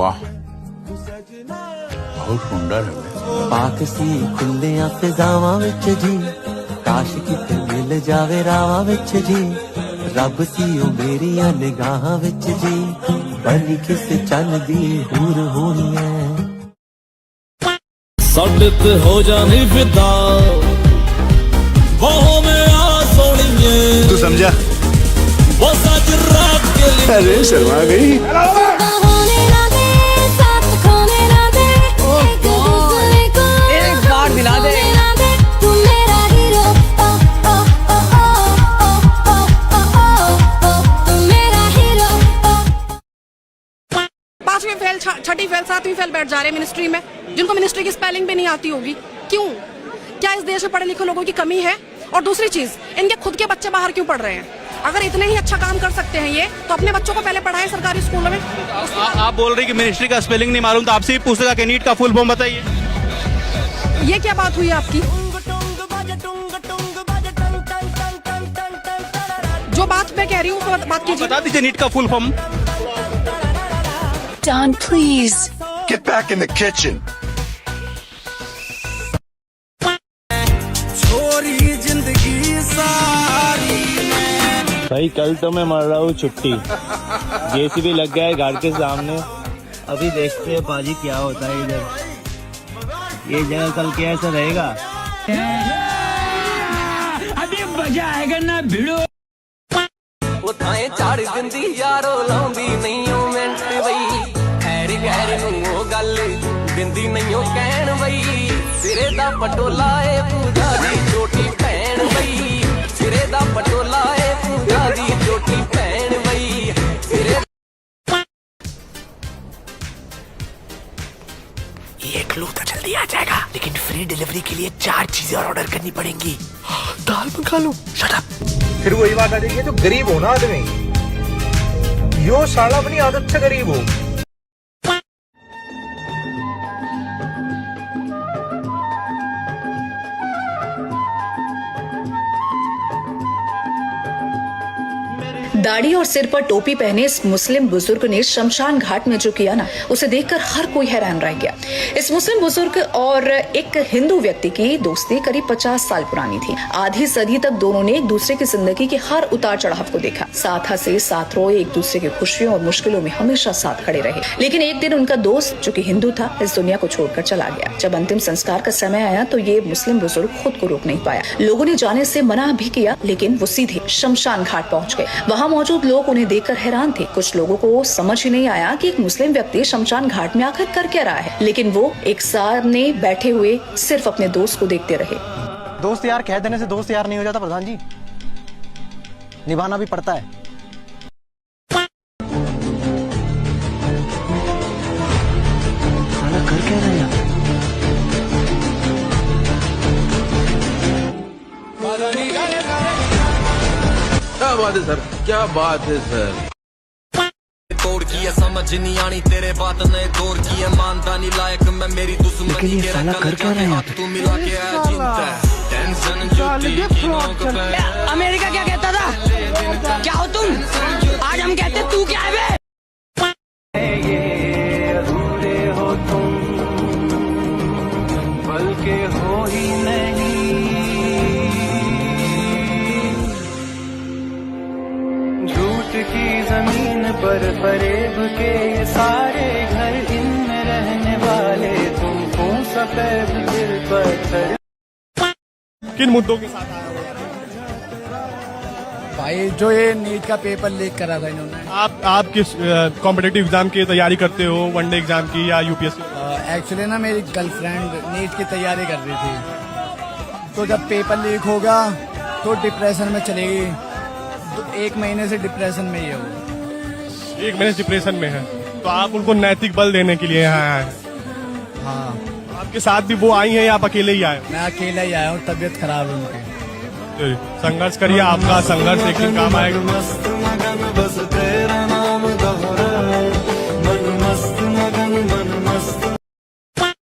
वाह, बहुत सुंदर है। पाक सी खुलियां फिजावां विच जी, काश किते मिल जावे रावां विच जी, रब सी ओ मेरियां निगाहां विच जी, बनी किस चन दी हूर होनी है। साडे ते हो जानी फिदा, वो में आ सोनिए। तू समझा? वो सच रात के लिए। अरे शर्मा गई। पांचवी फेल, छठी फेल, सातवीं फेल बैठ जा रहे हैं मिनिस्ट्री में, जिनको मिनिस्ट्री की स्पेलिंग भी नहीं आती होगी। क्यों? क्या इस देश में पढ़े लिखे लोगों की कमी है? और दूसरी चीज, इनके खुद के बच्चे बाहर क्यों पढ़ रहे हैं? अगर इतने ही अच्छा काम कर सकते हैं ये, तो अपने बच्चों को पहले पढ़ाएं सरकारी स्कूलों में। आप बोल रहे कि मिनिस्ट्री का स्पेलिंग नहीं मालूम, तो आपसे ही पूछेगा कि नीट का फुल फॉर्म बताइए। ये क्या बात हुई आपकी? जो बात मैं कह रही हूँ तो बात कीजिए। बता दीजिए नीट का full form. Don, please. Get back in the kitchen. भाई कल तो मैं मर रहा हूँ छुट्टी, जेसीबी लग गया है घर के सामने। अभी देखते हैं पाजी क्या होता है इधर। ये जगह कल कैसा रहेगा? अभी मजा आएगा ना भिड़ो। उठाए चाड़ दिंदी यारो लाउंदी नहीं ओ मिंट बई, खैर खैर नू ओ गल दिंदी नहीं ओ कहन बई, सिरे दा पटोला ए पूजा दी छोटी भैन बई, सिरे दा पटोला ए पूजा दी छोटी भैन बई, सिरे। ये क्लू तो जल्दी आ जाएगा, लेकिन फ्री डिलीवरी के लिए 4 चीजें और ऑर्डर करनी पड़ेंगी। दाल मंगा लो। Shut up. फिर वही बात आ जाएगी, तो गरीब हो ना आदमी, यो साला अपनी आदत से गरीब हो। दाढ़ी और सिर पर टोपी पहने इस मुस्लिम बुजुर्ग ने शमशान घाट में जो किया ना, उसे देखकर हर कोई हैरान रह गया। इस मुस्लिम बुजुर्ग और एक हिंदू व्यक्ति की दोस्ती करीब 50 साल पुरानी थी। आधी सदी तक दोनों ने एक दूसरे की जिंदगी के हर उतार चढ़ाव को देखा, साथ हंसे साथ रोए, एक दूसरे की खुशियों और मुश्किलों में हमेशा साथ खड़े रहे। लेकिन एक दिन उनका दोस्त जो कि हिंदू था, इस दुनिया को छोड़कर चला गया। जब अंतिम संस्कार का समय आया तो ये मुस्लिम बुजुर्ग खुद को रोक नहीं पाया। लोगों ने जाने से मना भी किया, लेकिन वो सीधे शमशान घाट पहुंच गए। वहां मौजूद लोग उन्हें देखकर हैरान थे। कुछ लोगों को समझ ही नहीं आया कि एक मुस्लिम व्यक्ति शमशान घाट में आकर कर क्या रहा है, लेकिन वो एक सामने बैठे हुए सिर्फ अपने दोस्त को देखते रहे। दोस्त यार कह देने से दोस्त यार नहीं हो जाता प्रधान जी, निभाना भी पड़ता है। साला कर क्या रहा है यार? क्या बात है सर, क्या बात है सर। तोड़ की है समझ नहीं आनी तेरे बात ने तोड़ की है, मानता नहीं लायक मैं मेरी दुश्मनी के साला कर क्या रहा है? तू मिला के आया चिंता टेंशन जो अमेरिका क्या कहता था? क्या हो तुम? आज हम कहते तू क्या है बे? ये अधूरे हो तुम, बल्कि हो ही नहीं। झूठ की जमीन पर फरेब के ये सारे घर, इनमें रहने वाले तुमको सफेद दिल पर। किन मुद्दों के साथ आया भाई जो ये नीट का पेपर लीक करा था इन्होंने। आप किस कॉम्पिटिटिव एग्जाम की तैयारी करते हो, वनडे एग्जाम की या यूपीएससी? एक्चुअली ना मेरी गर्लफ्रेंड नीट की तैयारी कर रही थी, तो जब पेपर लीक होगा तो डिप्रेशन में चली गई। तो 1 महीने से डिप्रेशन में ही है वो। 1 महीने डिप्रेशन में है, तो आप उनको नैतिक बल देने के लिए यहाँ आए? हाँ। आपके साथ भी वो आई हैं या आप अकेले ही आए? मैं अकेला ही आया हूँ, तबीयत खराब है उनकी। संघर्ष करिए, आपका संघर्ष एक दिन काम आएगा।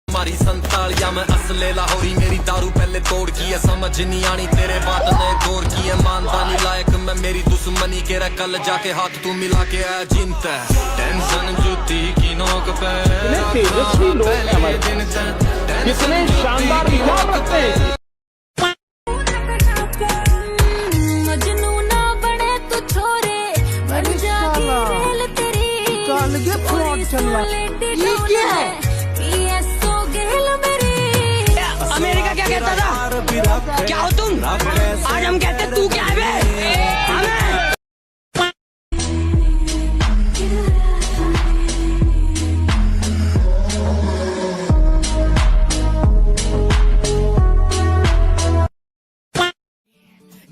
हमारी संतालिया में असले लाहौरी, मेरी दारू पहले तोड़ की है, समझ नहीं आनी तेरे बात ने दौर की है, मानता नहीं लायक मैं मेरी दुश्मनी के रहा, कल जाके हाथ तू मिला के आया जिनता टेंशन जूती की नोक पे तेजस्वी लोग हैं हमारे, कितने शानदार विचार रखते हैं। अमेरिका क्या कहता था, क्या हो तुम, आज हम कहते तू क्या है बे?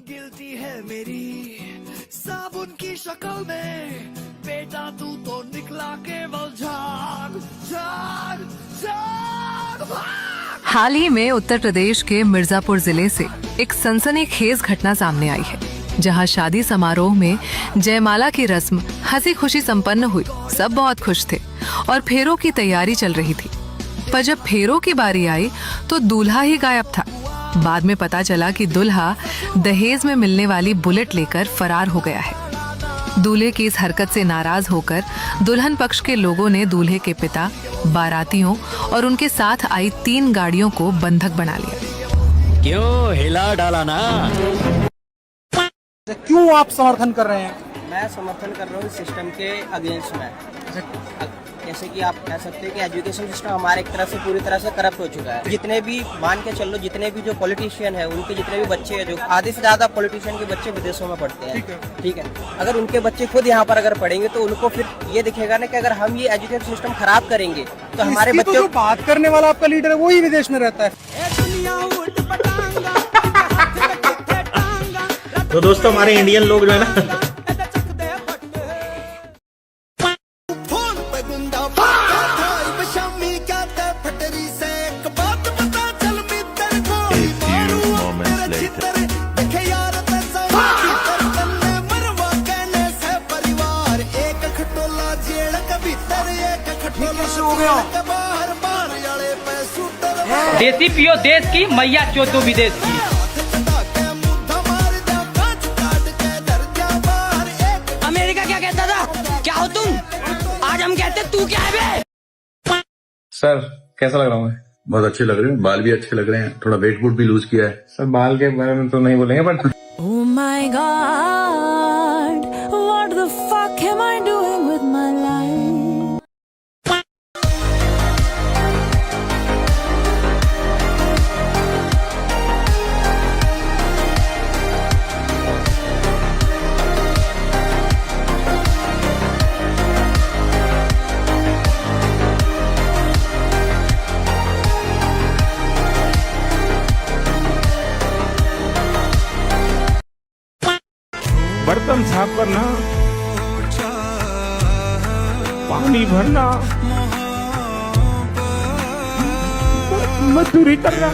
गिलती है मेरी साबुन की शक्ल में, बेटा तू तो निकला केवल झाग झाग झाग भाग। हाल ही में उत्तर प्रदेश के मिर्जापुर जिले से एक सनसनीखेज घटना सामने आई है, जहां शादी समारोह में जयमाला की रस्म हंसी खुशी संपन्न हुई। सब बहुत खुश थे और फेरों की तैयारी चल रही थी, पर जब फेरों की बारी आई तो दूल्हा ही गायब था। बाद में पता चला कि दूल्हा दहेज में मिलने वाली बुलेट लेकर फरार हो गया है। दूल्हे की इस हरकत से नाराज होकर दुल्हन पक्ष के लोगों ने दूल्हे के पिता, बारातियों और उनके साथ आई 3 गाड़ियों को बंधक बना लिया। क्यों हिला डाला ना? क्यों आप समर्थन कर रहे हैं? मैं समर्थन कर रहा हूँ सिस्टम के अगेंस्ट में। जैसे कि आप कह सकते हैं कि एजुकेशन सिस्टम हमारे एक तरह से पूरी तरह से करप्ट हो चुका है। जितने भी मान के चलो, जितने भी जो पॉलिटिशियन है, उनके जितने भी बच्चे हैं, जो आधे से ज्यादा पॉलिटिशियन के बच्चे विदेशों में पढ़ते हैं, ठीक है। अगर उनके बच्चे खुद यहाँ पर अगर पढ़ेंगे तो उनको फिर ये दिखेगा ना कि अगर हम ये एजुकेशन सिस्टम खराब करेंगे तो हमारे बच्चों, जो बात करने वाला आपका लीडर है वही विदेश में रहता है। तो दोस्तों हमारे इंडियन लोग जो है ना, देसी पियो देश की, मैया चोदो विदेश की। अमेरिका क्या कहता था, क्या हो तुम, आज हम कहते तू क्या है बे? सर कैसा लग रहा हूँ मैं? बहुत अच्छे लग रहे हैं, बाल भी अच्छे लग रहे हैं, थोड़ा वेट वूट भी लूज किया है। सर बाल के बारे में तो नहीं बोलेंगे, but Oh my God, what the fuck am I doing with my life? बर्तन साफ करना, पानी भरना, मजदूरी करना।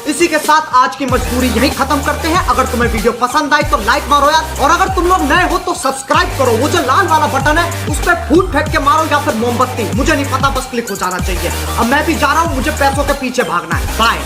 इसी के साथ आज की मजदूरी यही खत्म करते हैं। अगर तुम्हें वीडियो पसंद आई तो लाइक मारो यार, और अगर तुम लोग नए हो तो सब्सक्राइब करो। वो जो लाल वाला बटन है उस पर फूट फेंक के मारो या फिर मोमबत्ती, मुझे नहीं पता, बस क्लिक हो जाना चाहिए। अब मैं भी जा रहा हूँ, मुझे पैसों के पीछे भागना है। बाय।